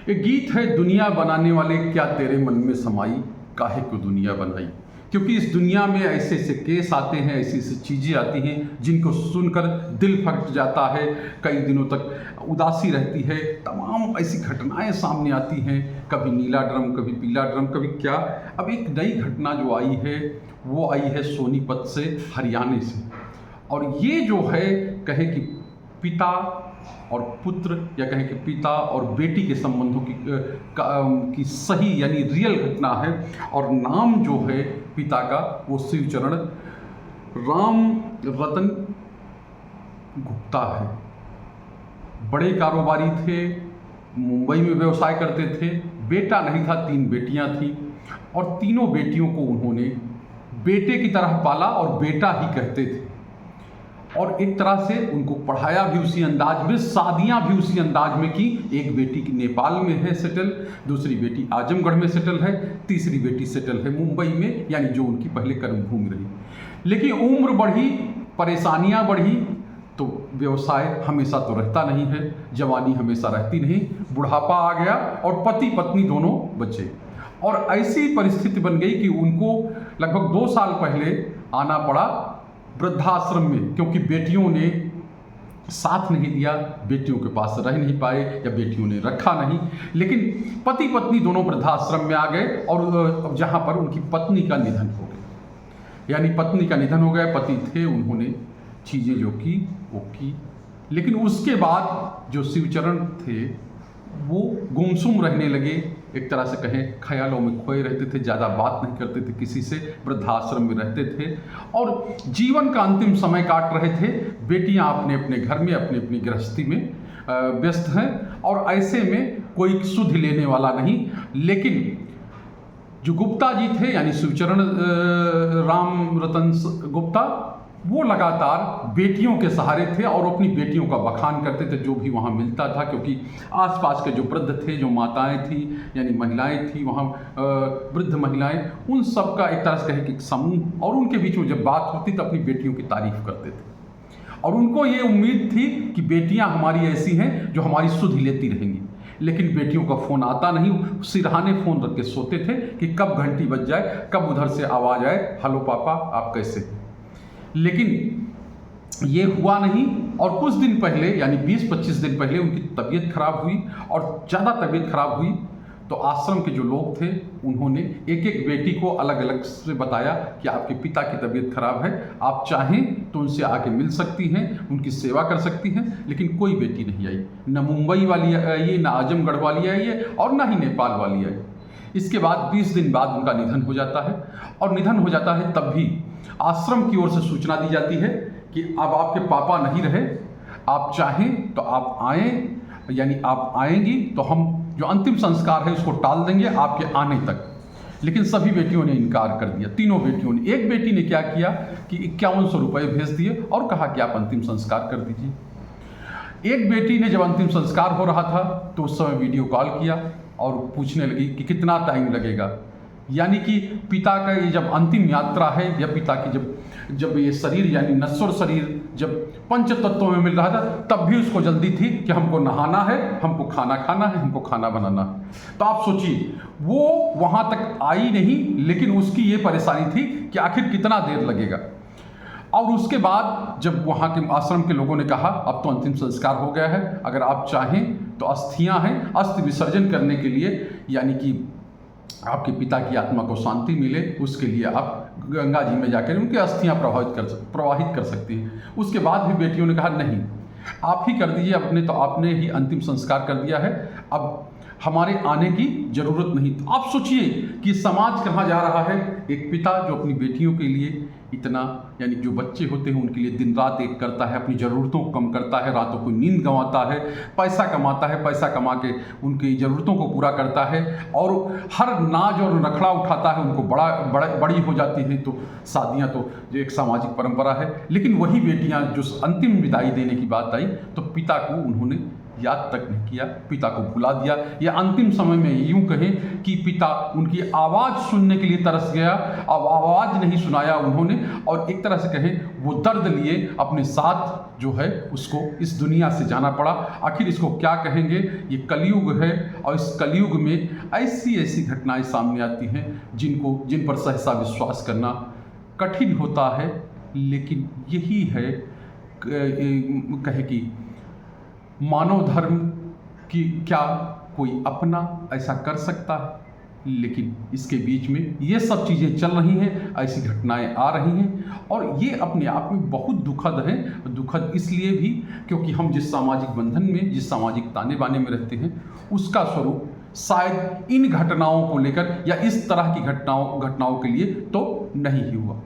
ये गीत है दुनिया बनाने वाले, क्या तेरे मन में समाई, काहे को दुनिया बनाई। क्योंकि इस दुनिया में ऐसे ऐसे केस आते हैं, ऐसी ऐसी चीज़ें आती हैं जिनको सुनकर दिल फट जाता है, कई दिनों तक उदासी रहती है, तमाम ऐसी घटनाएं सामने आती हैं, कभी नीला ड्रम, कभी पीला ड्रम, कभी क्या। अब एक नई घटना जो आई है वो आई है सोनीपत से, हरियाणा से। और ये जो है कहे कि पिता और पुत्र, या कहें कि पिता और बेटी के संबंधों की सही यानी रियल घटना है। और नाम जो है पिता का वो शिवचरण राम रतन गुप्ता है। बड़े कारोबारी थे, मुंबई में व्यवसाय करते थे। बेटा नहीं था, 3 बेटियां थी, और तीनों बेटियों को उन्होंने बेटे की तरह पाला और बेटा ही कहते थे। और एक तरह से उनको पढ़ाया भी उसी अंदाज में, शादियां भी उसी अंदाज में की। एक बेटी की नेपाल में है सेटल, दूसरी बेटी आजमगढ़ में सेटल है, तीसरी बेटी सेटल है मुंबई में, यानी जो उनकी पहले कर्मभूमि रही। लेकिन उम्र बढ़ी, परेशानियां बढ़ी, तो व्यवसाय हमेशा तो रहता नहीं है, जवानी हमेशा रहती नहीं, बुढ़ापा आ गया और पति पत्नी दोनों बचे। और ऐसी परिस्थिति बन गई कि उनको लगभग 2 साल पहले आना पड़ा वृद्धाश्रम में, क्योंकि बेटियों ने साथ नहीं दिया, बेटियों के पास रह नहीं पाए या बेटियों ने रखा नहीं। लेकिन पति पत्नी दोनों वृद्धाश्रम में आ गए, और जहाँ पर उनकी पत्नी का निधन हो गया, यानी पत्नी का निधन हो गया। पति थे, उन्होंने चीज़ें जो की वो की, लेकिन उसके बाद जो शिवचरण थे वो गुमसुम रहने लगे। एक तरह से कहें ख्यालों में खोए रहते थे, ज़्यादा बात नहीं करते थे किसी से, वृद्धाश्रम में रहते थे और जीवन का अंतिम समय काट रहे थे। बेटियां अपने अपने घर में, अपनी अपनी गृहस्थी में व्यस्त हैं, और ऐसे में कोई सुध लेने वाला नहीं। लेकिन जो गुप्ता जी थे, यानी शिवचरण राम रतन गुप्ता, वो लगातार बेटियों के सहारे थे और अपनी बेटियों का बखान करते थे जो भी वहाँ मिलता था। क्योंकि आसपास के जो वृद्ध थे, जो माताएं थी यानी महिलाएं थी वहाँ, वृद्ध महिलाएं, उन सब का एक तरह से कहे कि समूह, और उनके बीच में जब बात होती तो अपनी बेटियों की तारीफ करते थे। और उनको ये उम्मीद थी कि बेटियाँ हमारी ऐसी हैं जो हमारी सुध लेती रहेंगी। लेकिन बेटियों का फ़ोन आता नहीं, सिरहाने फ़ोन रख के सोते थे कि कब घंटी बज जाए, कब उधर से आवाज़ आए, हेलो पापा आप कैसे। लेकिन ये हुआ नहीं, और कुछ दिन पहले यानी 20-25 दिन पहले उनकी तबीयत खराब हुई, और ज़्यादा तबीयत खराब हुई तो आश्रम के जो लोग थे उन्होंने एक एक बेटी को अलग अलग से बताया कि आपके पिता की तबीयत खराब है, आप चाहें तो उनसे आके मिल सकती हैं, उनकी सेवा कर सकती हैं। लेकिन कोई बेटी नहीं आई, न मुंबई वाली आई, न आजमगढ़ वाली आई है, और न ही नेपाल वाली आई। इसके बाद 20 दिन बाद उनका निधन हो जाता है, और निधन हो जाता है तब भी आश्रम की ओर से सूचना दी जाती है कि अब आपके पापा नहीं रहे, आप चाहें तो आप आएँ, यानी आप आएंगी तो हम जो अंतिम संस्कार है उसको टाल देंगे आपके आने तक। लेकिन सभी बेटियों ने इनकार कर दिया, तीनों बेटियों ने। एक बेटी ने क्या किया कि 5100 रुपये भेज दिए और कहा कि आप अंतिम संस्कार कर दीजिए। एक बेटी ने जब अंतिम संस्कार हो रहा था तो उस समय वीडियो कॉल किया और पूछने लगी कि कितना टाइम लगेगा। यानी कि पिता का ये जब अंतिम यात्रा है, या पिता की जब ये शरीर यानी नश्वर शरीर जब पंच तत्वों में मिल रहा था, तब भी उसको जल्दी थी कि हमको नहाना है, हमको खाना खाना है, हमको खाना बनाना है। तो आप सोचिए, वो वहाँ तक आई नहीं, लेकिन उसकी ये परेशानी थी कि आखिर कितना देर लगेगा। और उसके बाद जब वहाँ के आश्रम के लोगों ने कहा अब तो अंतिम संस्कार हो गया है, अगर आप चाहें तो अस्थियाँ हैं, अस्थि विसर्जन करने के लिए, यानी कि आपके पिता की आत्मा को शांति मिले, उसके लिए आप गंगा जी में जाकर उनकी अस्थियाँ प्रवाहित कर सकती हैं। उसके बाद भी बेटियों ने कहा नहीं, आप ही कर दीजिए, अपने तो आपने ही अंतिम संस्कार कर दिया है, अब हमारे आने की ज़रूरत नहीं। तो आप सोचिए कि समाज कहाँ जा रहा है। एक पिता जो अपनी बेटियों के लिए इतना, यानी जो बच्चे होते हैं उनके लिए दिन रात एक करता है, अपनी ज़रूरतों को कम करता है, रातों को नींद गंवाता है, पैसा कमाता है, पैसा कमा के उनकी ज़रूरतों को पूरा करता है, और हर नाज और नखड़ा उठाता है। उनको बड़ी हो जाती हैं तो शादियाँ तो जो एक सामाजिक परंपरा है। लेकिन वही बेटियाँ जो अंतिम विदाई देने की बात आई तो पिता को उन्होंने याद तक नहीं किया, पिता को भुला दिया, या अंतिम समय में यूं कहें कि पिता उनकी आवाज़ सुनने के लिए तरस गया, अब आवाज़ नहीं सुनाया उन्होंने, और एक तरह से कहें वो दर्द लिए अपने साथ जो है उसको इस दुनिया से जाना पड़ा। आखिर इसको क्या कहेंगे, ये कलयुग है, और इस कलयुग में ऐसी ऐसी घटनाएं सामने आती हैं जिन पर सहसा विश्वास करना कठिन होता है। लेकिन यही है कहे कि मानव धर्म की क्या कोई अपना ऐसा कर सकता है। लेकिन इसके बीच में ये सब चीज़ें चल रही हैं, ऐसी घटनाएं आ रही हैं, और ये अपने आप में बहुत दुखद है। दुखद इसलिए भी क्योंकि हम जिस सामाजिक बंधन में, जिस सामाजिक ताने बाने में रहते हैं, उसका स्वरूप शायद इन घटनाओं को लेकर या इस तरह की घटनाओं के लिए तो नहीं ही हुआ।